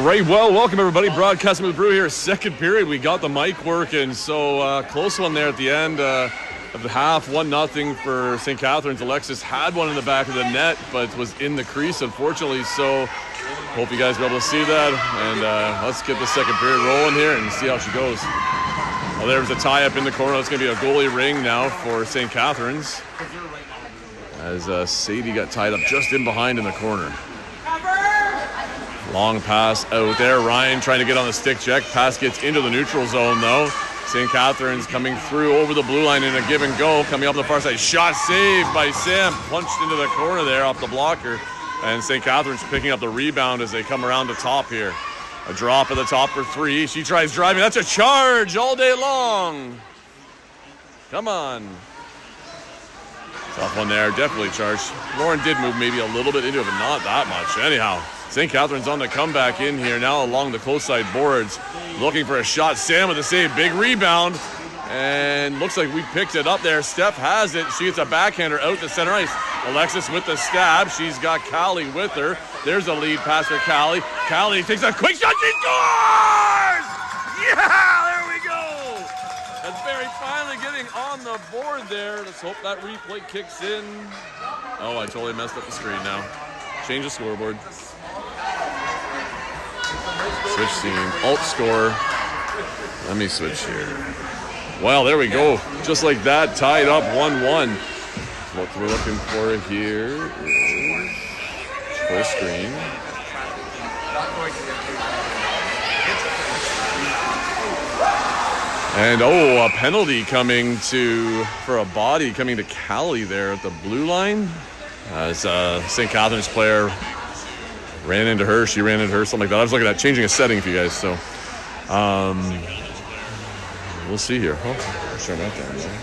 right, well, welcome everybody. Broadcasting with Brew here. Second period, we got the mic working. So close one there at the end of the half. 1-0 for St. Catharines. Alexis had one in the back of the net, but was in the crease, unfortunately. So hope you guys were able to see that. And let's get the second period rolling here and see how she goes. Well, there's a tie-up in the corner. It's going to be a goalie ring now for St. Catharines, as Sadie got tied up just in behind in the corner. Long pass out there. Ryan trying to get on the stick check. Pass gets into the neutral zone, though. St. Catharines coming through over the blue line in a give and go. Coming up the far side. Shot saved by Sam. Punched into the corner there off the blocker. And St. Catharines picking up the rebound as they come around the top here. A drop at the top for three. She tries driving. That's a charge all day long. Come on. Tough one there. Definitely charged. Lauren did move maybe a little bit into it, but not that much. Anyhow. St. Catharines on the comeback in here now along the close side boards. Looking for a shot. Sam with the save. Big rebound. And looks like we picked it up there. Steph has it. She gets a backhander out to center ice. Alexis with the stab. She's got Callie with her. There's a lead pass for Callie. Callie takes a quick shot. She scores! Yeah, there we go. That's Barrie finally getting on the board there. Let's hope that replay kicks in. Oh, I totally messed up the screen now. Change the scoreboard. Switch scene. Alt score. Let me switch here. Well, there we go. Just like that, tied up 1-1. What we're looking for here is full screen. And a penalty coming for a body coming to Callie there at the blue line. As St. Catharines player ran into her, she ran into her, something like that. I was looking at changing a setting for you guys, so we'll see here. Oh, I'll turn that down there.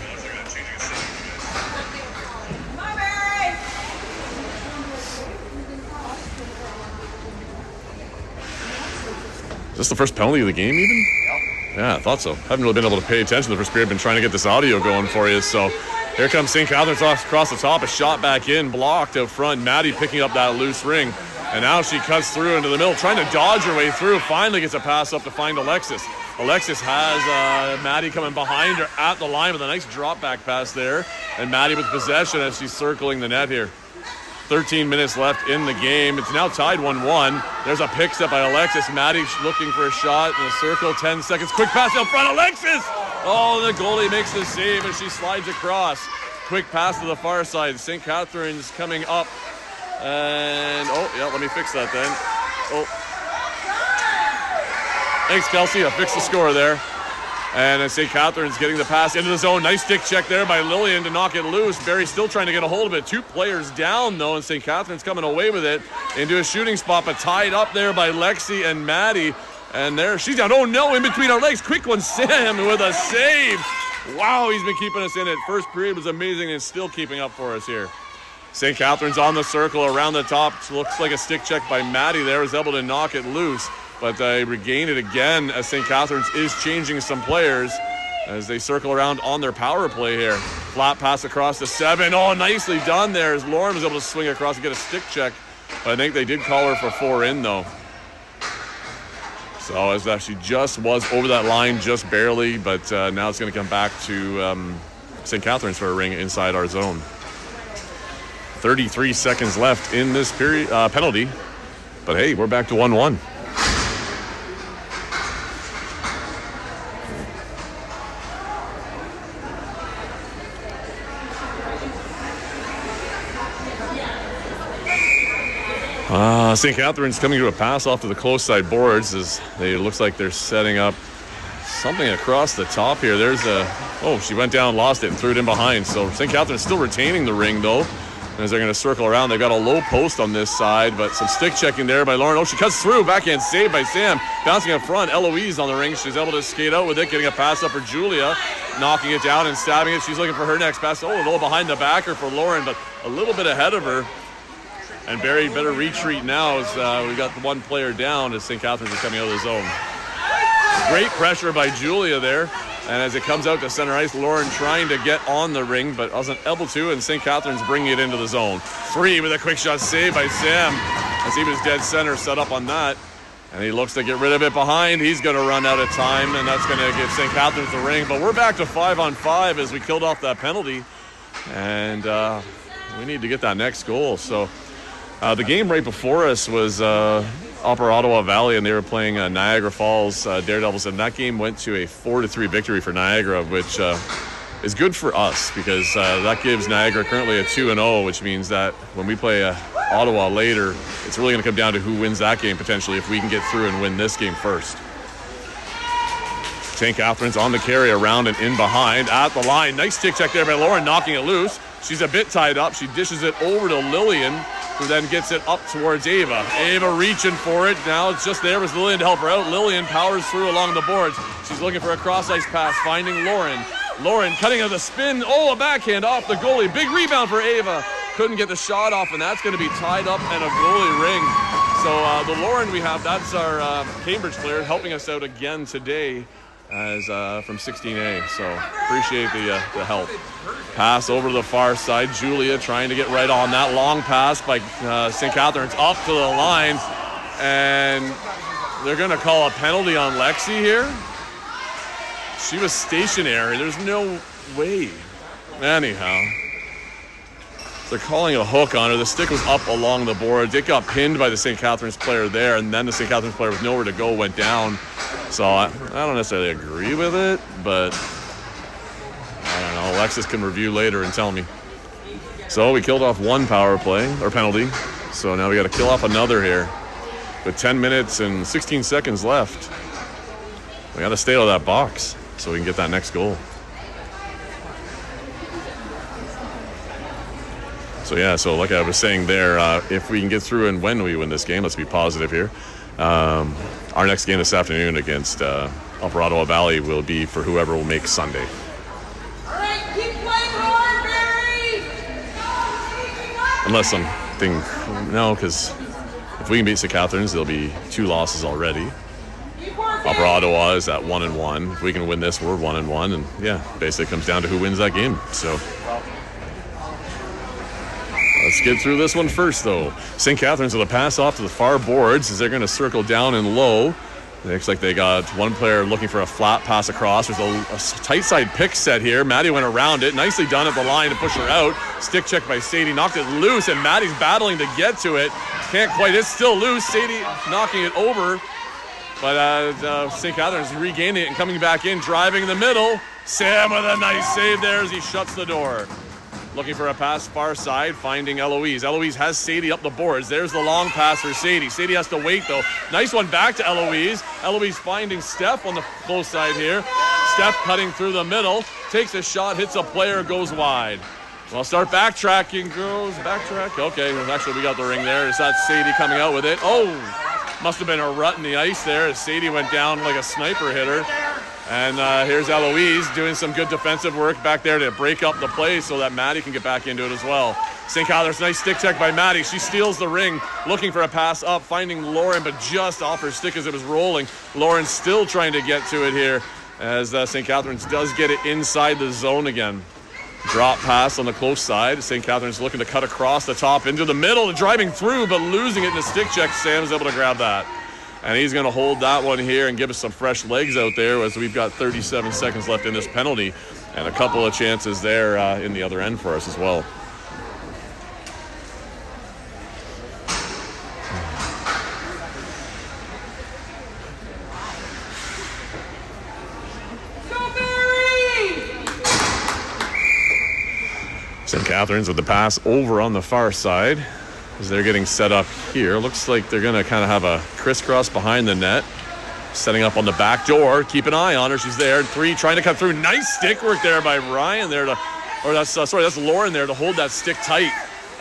Is this the first penalty of the game even? Yeah, I thought so. Haven't really been able to pay attention the first period. Been trying to get this audio going for you, so here comes St. Catharines across the top. A shot back in, blocked out front. Maddie picking up that loose ring. And now she cuts through into the middle, trying to dodge her way through. Finally gets a pass up to find Alexis. Alexis has Maddie coming behind her at the line with a nice drop back pass there. And Maddie with possession as she's circling the net here. 13 minutes left in the game. It's now tied 1-1. There's a pick step by Alexis. Maddie looking for a shot in the circle. 10 seconds. Quick pass out front. Alexis! Oh, the goalie makes the save as she slides across. Quick pass to the far side. St. Catharines coming up. And, let me fix that then. Thanks, Kelsey. I fixed the score there. And St. Catharines getting the pass into the zone. Nice stick check there by Lillian to knock it loose. Barrie still trying to get a hold of it. Two players down, though, and St. Catharines coming away with it into a shooting spot, but tied up there by Lexi and Maddie. And there she's down. Oh, no, in between our legs. Quick one, Sam with a save. Wow, he's been keeping us in it. First period was amazing and still keeping up for us here. St. Catharines on the circle around the top. Looks like a stick check by Maddie there. Was able to knock it loose, but they regain it again as St. Catharines is changing some players as they circle around on their power play here. Flat pass across the 7. Oh, nicely done there as Lauren was able to swing across and get a stick check. But I think they did call her for 4 in, though. So as that she just was over that line just barely, but now it's going to come back to St. Catharines for a ring inside our zone. 33 seconds left in this period penalty, but hey, we're back to 1-1. St. Catharines coming to a pass off to the close side boards as it looks like they're setting up something across the top here. There's she went down, lost it, and threw it in behind. So St. Catharines still retaining the ring, though. As they're going to circle around, they've got a low post on this side, but some stick checking there by Lauren. Oh, she cuts through. Backhand save by Sam. Bouncing up front. Eloise on the ring. She's able to skate out with it, getting a pass up for Julia. Knocking it down and stabbing it. She's looking for her next pass. Oh, a little behind the backer for Lauren, but a little bit ahead of her. And Barrie better retreat now as we've got one player down as St. Catharines is coming out of the zone. Great pressure by Julia there. And as it comes out to center ice, Lauren trying to get on the ring, but wasn't able to, and St. Catharines bringing it into the zone. 3 with a quick shot save by Sam as he was dead center, set up on that. And he looks to get rid of it behind. He's going to run out of time, and that's going to give St. Catharines the ring. But we're back to 5-on-5 as we killed off that penalty. And we need to get that next goal. So the game right before us was Upper Ottawa Valley, and they were playing Niagara Falls Daredevils. And that game went to a 4-3 victory for Niagara, which is good for us because that gives Niagara currently a 2-0, which means that when we play Ottawa later, it's really going to come down to who wins that game potentially if we can get through and win this game first. St. Catharines on the carry, around and in behind at the line. Nice stick check there by Lauren, knocking it loose. She's a bit tied up. She dishes it over to Lillian, who then gets it up towards Ava. Ava reaching for it. Now it's just there with Lillian to help her out. Lillian powers through along the boards. She's looking for a cross-ice pass, finding Lauren. Lauren cutting out the spin. Oh, a backhand off the goalie. Big rebound for Ava. Couldn't get the shot off, and that's going to be tied up and a goalie ring. So the Lauren we have, that's our Cambridge player helping us out again today as from 16A. So appreciate the help. Pass over to the far side. Julia trying to get right on that long pass by St. Catharines up to the line. And they're going to call a penalty on Lexi here. She was stationary. There's no way. Anyhow, they're calling a hook on her. The stick was up along the boards. It got pinned by the St. Catharines player there, and then the St. Catharines player with nowhere to go went down. So I don't necessarily agree with it, but I don't know. Alexis can review later and tell me. So we killed off one power play, or penalty. So now we got to kill off another here with 10 minutes and 16 seconds left. We got to stay out of that box so we can get that next goal. So yeah, so like I was saying there, if we can get through and when we win this game, let's be positive here. Our next game this afternoon against Upper Ottawa Valley will be for whoever will make Sunday. All right, keep playing hard, Barrie. Unless something, no, because if we can beat St. Catharines, there'll be 2 losses already. Upper Ottawa is at 1-1. If we can win this, we're 1-1, and yeah, basically it comes down to who wins that game. So let's get through this one first, though. St. Catharines with a pass off to the far boards as they're going to circle down and low. It looks like they got one player looking for a flat pass across. There's a tight side pick set here. Maddie went around it. Nicely done at the line to push her out. Stick check by Sadie. Knocked it loose, and Maddie's battling to get to it. Can't quite. It's still loose. Sadie knocking it over. But St. Catharines regaining it and coming back in, driving in the middle. Sam with a nice save there as he shuts the door. Looking for a pass far side, finding Eloise. Eloise has Sadie up the boards. There's the long pass for Sadie. Sadie has to wait, though. Nice one back to Eloise. Eloise finding Steph on the close side here. Steph cutting through the middle. Takes a shot, hits a player, goes wide. Well, start backtracking. Goes backtrack. Okay, actually we got the ring there. Is that Sadie coming out with it? Oh, must have been a rut in the ice there as Sadie went down like a sniper hitter. And here's Eloise doing some good defensive work back there to break up the play so that Maddie can get back into it as well. St. Catharines, nice stick check by Maddie. She steals the ring, looking for a pass up, finding Lauren, but just off her stick as it was rolling. Lauren still trying to get to it here as St. Catharines does get it inside the zone again. Drop pass on the close side. St. Catharines looking to cut across the top into the middle, driving through, but losing it in the stick check. Sam's able to grab that. And he's going to hold that one here and give us some fresh legs out there as we've got 37 seconds left in this penalty and a couple of chances there in the other end for us as well. St. Catharines with the pass over on the far side as they're getting set up here. Looks like they're going to kind of have a crisscross behind the net. Setting up on the back door. Keep an eye on her. She's there. 3 trying to cut through. Nice stick work there by Ryan there to, or that's Lauren there to hold that stick tight.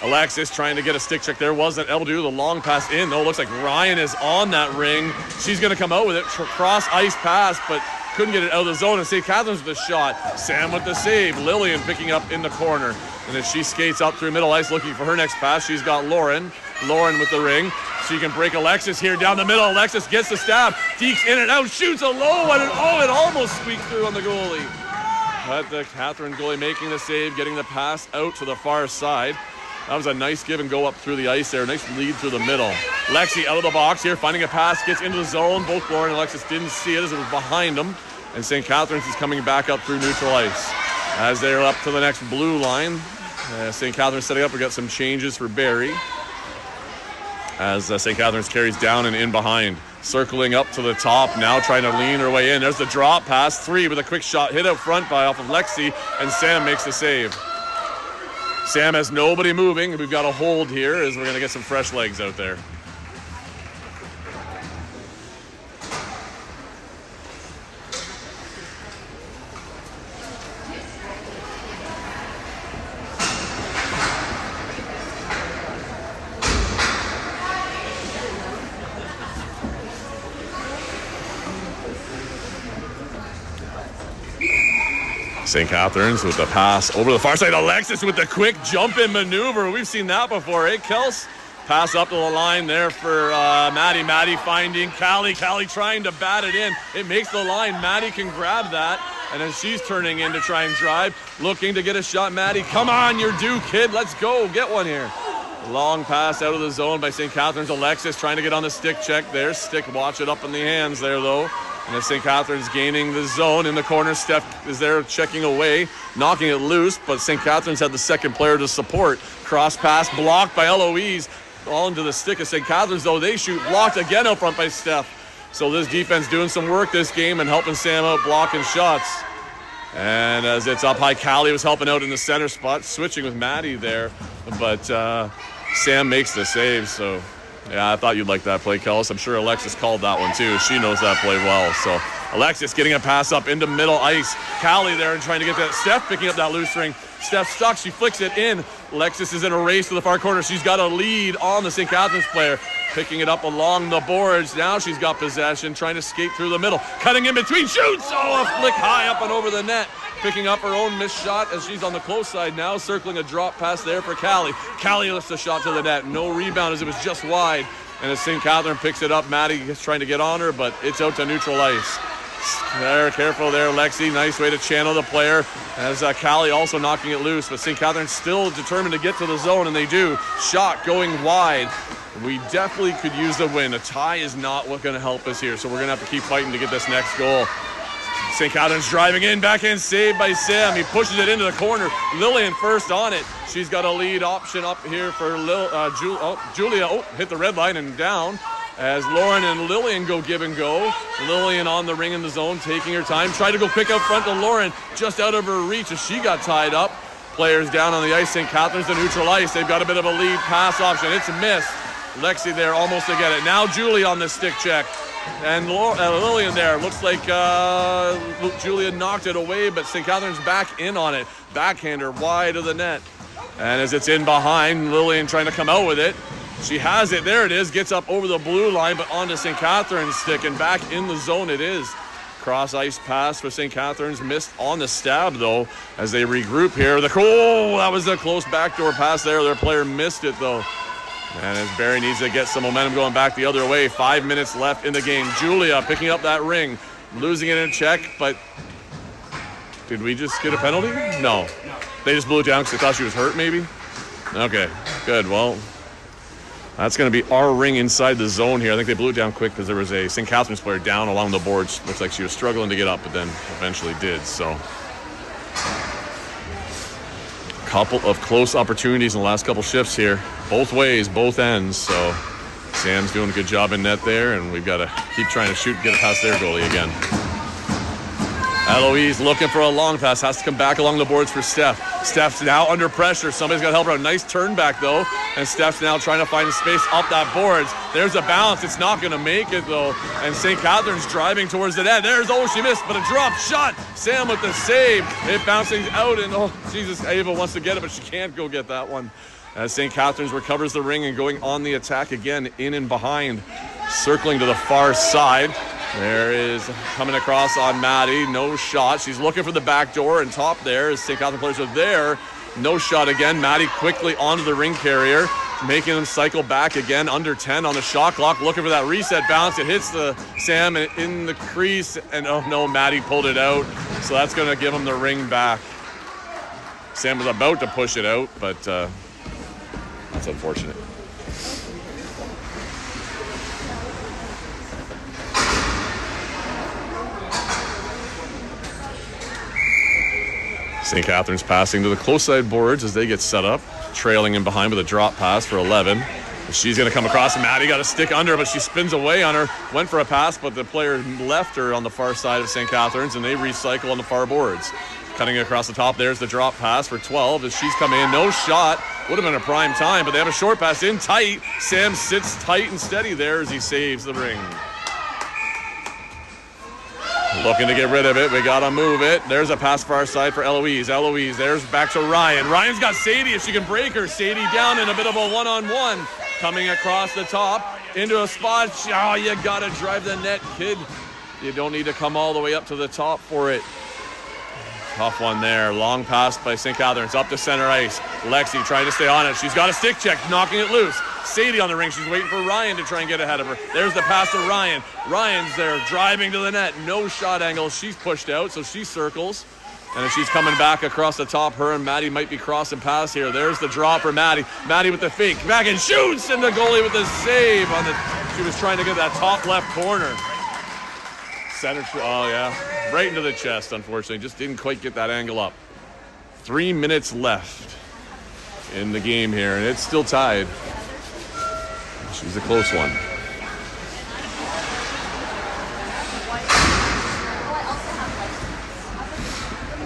Alexis trying to get a stick check there. Wasn't able to do the long pass in. Though looks like Ryan is on that ring. She's going to come out with it. Cross ice pass, but couldn't get it out of the zone. And St. Catharines with the shot. Sam with the save. Lillian picking up in the corner. And as she skates up through middle ice looking for her next pass, she's got Lauren. Lauren with the ring. She can break Alexis here down the middle. Alexis gets the stab. Deeks in and out. Shoots a low one. And it almost squeaked through on the goalie. But the Catharine goalie making the save, getting the pass out to the far side. That was a nice give and go up through the ice there. Nice lead through the middle. Lexi out of the box here, finding a pass, gets into the zone. Both Lauren and Alexis didn't see it as it was behind them. And St. Catharines is coming back up through neutral ice. As they're up to the next blue line, St. Catharines setting up. We got some changes for Barrie. As St. Catharines carries down and in behind. Circling up to the top, now trying to lean her way in. There's the drop pass, 3 with a quick shot hit out front by off of Lexi, and Sam makes the save. Sam has nobody moving. We've got a hold here as we're going to get some fresh legs out there. St. Catharines with the pass over the far side. Alexis with the quick jump-in maneuver. We've seen that before, eh, Kels? Pass up to the line there for Maddie. Maddie finding Callie. Callie trying to bat it in. It makes the line. Maddie can grab that. And then she's turning in to try and drive. Looking to get a shot. Maddie, come on, you're due, kid. Let's go. Get one here. Long pass out of the zone by St. Catharines. Alexis trying to get on the stick check there. Stick, watch it up in the hands there, though. And as St. Catharines gaining the zone in the corner, Steph is there checking away, knocking it loose, but St. Catharines had the second player to support. Cross pass blocked by Eloise, all into the stick of St. Catharines, though they shoot, blocked again out front by Steph. So this defense doing some work this game and helping Sam out blocking shots. And as it's up high, Callie was helping out in the center spot, switching with Maddie there, but Sam makes the save, so... Yeah, I thought you'd like that play, Kellis. I'm sure Alexis called that one, too. She knows that play well. So Alexis getting a pass up into middle ice. Callie there and trying to get that. Steph picking up that loose string. Steph stuck. She flicks it in. Alexis is in a race to the far corner. She's got a lead on the St. Catharines player. Picking it up along the boards. Now she's got possession, trying to skate through the middle. Cutting in between. Shoots! Oh, a flick high up and over the net. Picking up her own missed shot as she's on the close side now. Circling a drop pass there for Callie. Callie lifts the shot to the net. No rebound as it was just wide. And as St. Catharines picks it up, Maddie is trying to get on her, but it's out to neutral ice. There, careful there, Lexi. Nice way to channel the player. As Callie also knocking it loose, but St. Catharines still determined to get to the zone, and they do. Shot going wide. We definitely could use the win. A tie is not what's going to help us here, so we're going to have to keep fighting to get this next goal. St. Catharines driving in, backhand save by Sam. He pushes it into the corner. Lillian first on it. She's got a lead option up here for Julia. Oh, hit the red line and down. As Lauren and Lillian go give and go. Lillian on the ring in the zone, taking her time. Tried to go quick out front to Lauren, just out of her reach as she got tied up. Players down on the ice. St. Catharines to neutral ice. They've got a bit of a lead pass option. It's a miss. Lexi there almost to get it. Now Julie on the stick check. And Lillian there. Looks like Julia knocked it away, but St. Catharines back in on it. Backhander wide of the net. And as it's in behind, Lillian trying to come out with it. She has it. There it is. Gets up over the blue line, but onto St. Catharines' stick, and back in the zone it is. Cross ice pass for St. Catharines. Missed on the stab, though, as they regroup here. That was a close backdoor pass there. Their player missed it, though. And as Barrie needs to get some momentum going back the other way. 5 minutes left in the game. Julia picking up that ring. Losing it in a check, but did we just get a penalty? No. They just blew it down because they thought she was hurt, maybe? Okay, good. Well, that's going to be our ring inside the zone here. I think they blew it down quick because there was a St. Catharines player down along the boards. Looks like she was struggling to get up, but then eventually did, so... Couple of close opportunities in the last couple shifts here. Both ways, both ends, so Sam's doing a good job in net there, and we've got to keep trying to shoot and get it past their goalie again. Eloise looking for a long pass, has to come back along the boards for Steph. Steph's now under pressure. Somebody's got to help her out. Nice turn back, though, and Steph's now trying to find space up that boards. There's a bounce. It's not going to make it, though, and St. Catharines driving towards the net. She missed, but a drop shot. Sam with the save. It bouncing out, and Jesus, Ava wants to get it, but she can't go get that one. As St. Catharines recovers the ring and going on the attack again, in and behind, circling to the far side. There is coming across on Maddie. No shot. She's looking for the back door and top there as St. Catharines players are there. No shot again. Maddie quickly onto the ring carrier, making them cycle back again. Under 10 on the shot clock. Looking for that reset bounce. It hits the Sam in the crease. And oh no, Maddie pulled it out. So that's going to give him the ring back. Sam was about to push it out, but That's unfortunate. St. Catharines passing to the close side boards as they get set up, trailing in behind with a drop pass for 11. She's going to come across, and Maddie got a stick under, but she spins away on her. Went for a pass, but the player left her on the far side of St. Catharines, and they recycle on the far boards. Cutting across the top, there's the drop pass for 12 as she's come in. No shot. Would have been a prime time, but they have a short pass in tight. Sam sits tight and steady there as he saves the ring. Looking to get rid of it. We got to move it. There's a pass far side for Eloise. Eloise, there's back to Ryan. Ryan's got Sadie if she can break her. Sadie down in a bit of a one-on-one. Coming across the top into a spot. Oh, you got to drive the net, kid. You don't need to come all the way up to the top for it. Tough one there. Long pass by St. Catharines up to center ice. Lexi trying to stay on it. She's got a stick check, knocking it loose. Sadie on the ring. She's waiting for Ryan to try and get ahead of her. There's the pass to Ryan. Ryan's there driving to the net. No shot angle. She's pushed out, so she circles. And if she's coming back across the top, her and Maddie might be crossing paths here. There's the draw for Maddie. Maddie with the fake. Back and shoots! And the goalie with the save on the... She was trying to get that top left corner. Center... Oh, yeah. Right into the chest, unfortunately. Just didn't quite get that angle up. 3 minutes left in the game here, and it's still tied. She's a close one.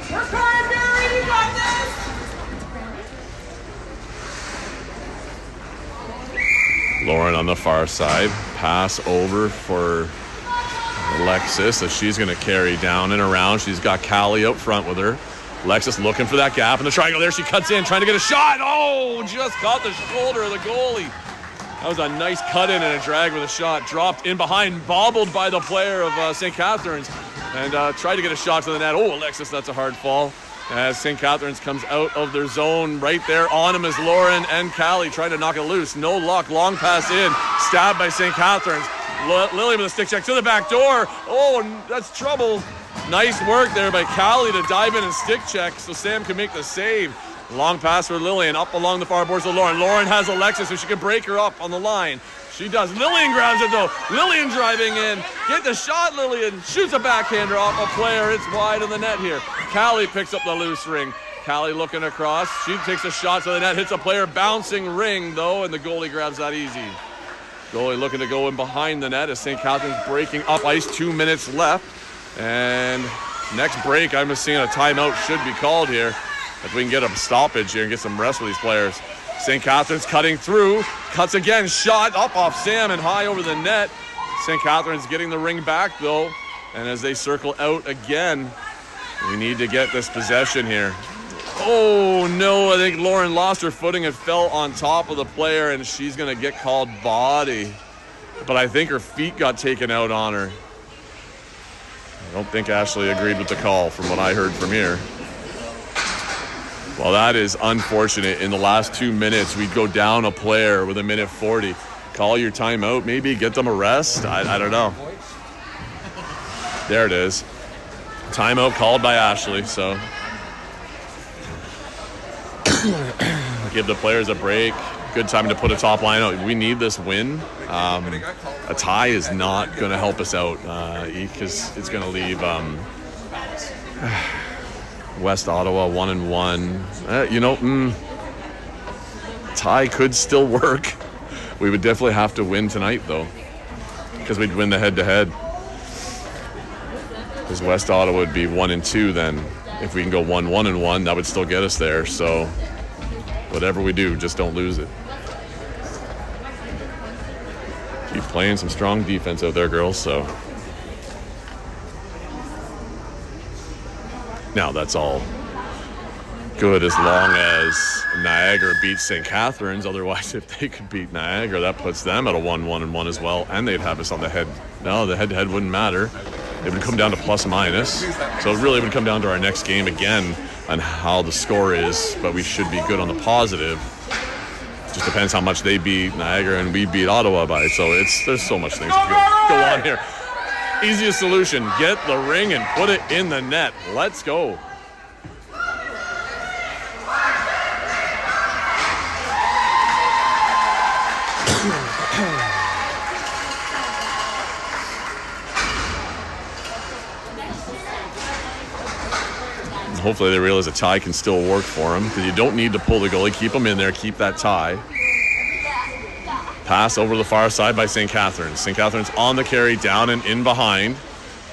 We're trying, Barry. You got this. Lauren on the far side. Pass over for Alexis, so she's going to carry down and around. She's got Callie out front with her. Alexis looking for that gap in the triangle. There she cuts in, trying to get a shot. Oh, just caught the shoulder of the goalie. That was a nice cut in and a drag with a shot. Dropped in behind, bobbled by the player of St. Catharines, and tried to get a shot to the net. Oh, Alexis, that's a hard fall. As St. Catharines comes out of their zone, right there on him is Lauren and Callie trying to knock it loose. No luck. Long pass in, stabbed by St. Catharines. Lily with a stick check to the back door. Oh, that's trouble. Nice work there by Callie to dive in and stick check so Sam can make the save. Long pass for Lillian up along the far boards of Lauren. Lauren has Alexis, so she can break her up on the line. She does. Lillian grabs it though. Lillian driving in. Get the shot, Lillian. Shoots a backhander off a player. It's wide of the net here. Callie picks up the loose ring. Callie looking across. She takes a shot to the net. Hits a player. Bouncing ring though, and the goalie grabs that easy. Goalie looking to go in behind the net as St. Catharines breaking up ice. 2 minutes left. And next break, I'm just seeing a timeout should be called here. If we can get a stoppage here and get some rest with these players. St. Catharines cutting through. Cuts again. Shot up off Sam and high over the net. St. Catharines getting the ring back though. And as they circle out again, we need to get this possession here. Oh no, I think Lauren lost her footing and fell on top of the player, and she's going to get called body. But I think her feet got taken out on her. I don't think Ashley agreed with the call from what I heard from here. Well, that is unfortunate. In the last 2 minutes, we'd go down a player with 1:40. Call your timeout, maybe get them a rest. I don't know. There it is. Timeout called by Ashley, so give the players a break. Good time to put a top line out. We need this win. A tie is not going to help us out because it's going to leave West Ottawa 1-1. Tie could still work. We would definitely have to win tonight, though, because we'd win the head-to-head. Because West Ottawa would be 1-2 then. If we can go 1-1, that would still get us there. So whatever we do, just don't lose it. Keep playing some strong defense out there, girls. So now that's all good as long as Niagara beats St. Catharines. Otherwise, if they could beat Niagara, that puts them at a 1-1 as well, and they'd have us on the head. No, the head-to-head wouldn't matter. It would come down to plus-minus. So it really would come down to our next game again on how the score is, but we should be good on the positive. Just depends how much they beat Niagara and we beat Ottawa by. So there's so much things to go on here. Easiest solution, get the ring and put it in the net. Let's go. hopefully they realize a tie can still work for them, because you don't need to pull the goalie. Keep them in there. Keep that tie. Pass over the far side by St. Catharines. St. Catharines on the carry, down and in behind.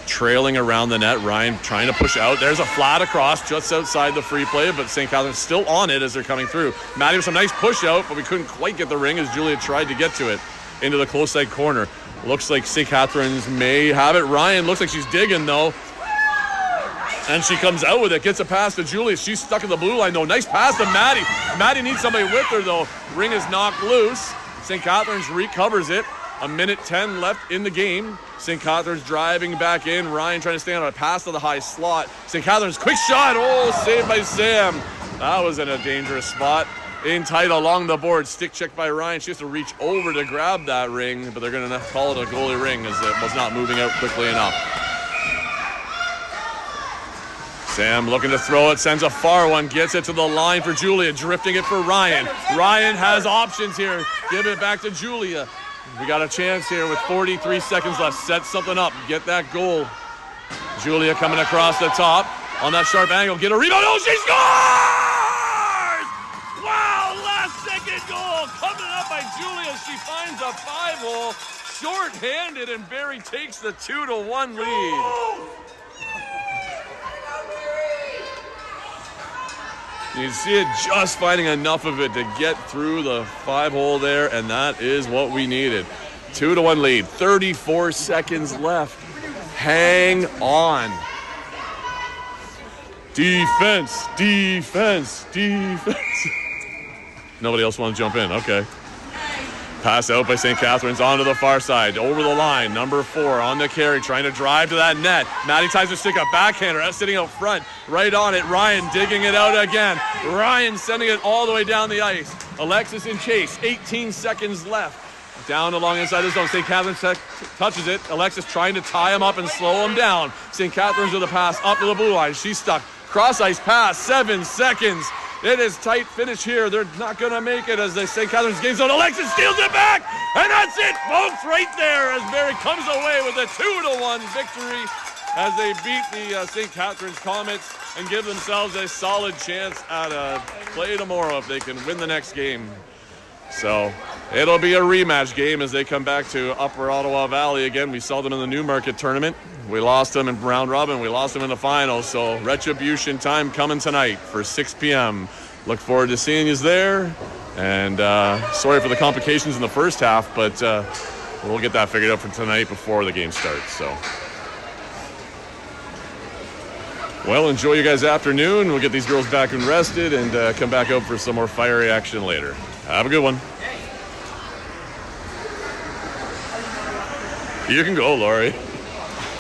Trailing around the net. Ryan trying to push out. There's a flat across just outside the free play, but St. Catharines still on it as they're coming through. Maddie with some nice push out, but we couldn't quite get the ring as Julia tried to get to it into the close side corner. Looks like St. Catharines may have it. Ryan looks like she's digging though. And she comes out with it, gets a pass to Julia. She's stuck in the blue line though. Nice pass to Maddie. Maddie needs somebody with her though. Ring is knocked loose. St. Catharines recovers it. 1:10 left in the game. St. Catharines driving back in. Ryan trying to stay on a pass to the high slot. St. Catharines, quick shot. Oh, saved by Sam. That was in a dangerous spot. In tight along the board. Stick check by Ryan. She has to reach over to grab that ring, but they're going to call it a goalie ring as it was not moving out quickly enough. Sam looking to throw it, sends a far one, gets it to the line for Julia, drifting it for Ryan. Ryan has options here. Give it back to Julia. We got a chance here with 43 seconds left. Set something up. Get that goal. Julia coming across the top on that sharp angle. Get a rebound. Oh, she scores! Wow, last second goal coming up by Julia. She finds a 5-hole. Short-handed, and Barrie takes the 2-1 lead. You see it just finding enough of it to get through the 5-hole there, and that is what we needed. 2-1 lead, 34 seconds left. Hang on. Defense, defense, defense. Nobody else wants to jump in, okay. Pass out by St. Catharines onto the far side, over the line. Number 4 on the carry, trying to drive to that net. Maddie ties her stick up, backhander, that's sitting out front, right on it. Ryan digging it out again. Ryan sending it all the way down the ice. Alexis in chase, 18 seconds left. Down along inside the zone, St. Catharines touches it. Alexis trying to tie him up and slow him down. St. Catharines with a pass up to the blue line. She's stuck. Cross ice pass, 7 seconds. It is tight finish here. They're not going to make it as the St. Catharines game zone. Alexis steals it back, and that's it, folks, right there as Barrie comes away with a 2-1 victory as they beat the St. Catharines Comets and give themselves a solid chance at a play tomorrow if they can win the next game. So it'll be a rematch game as they come back to Upper Ottawa Valley again. We saw them in the Newmarket tournament. We lost them in round robin. We lost them in the finals. So retribution time coming tonight for 6 p.m. Look forward to seeing you there. And sorry for the complications in the first half, but we'll get that figured out for tonight before the game starts. So, well, enjoy your guys' afternoon. We'll get these girls back and rested and come back out for some more fiery action later. Have a good one. You can go, Laurie.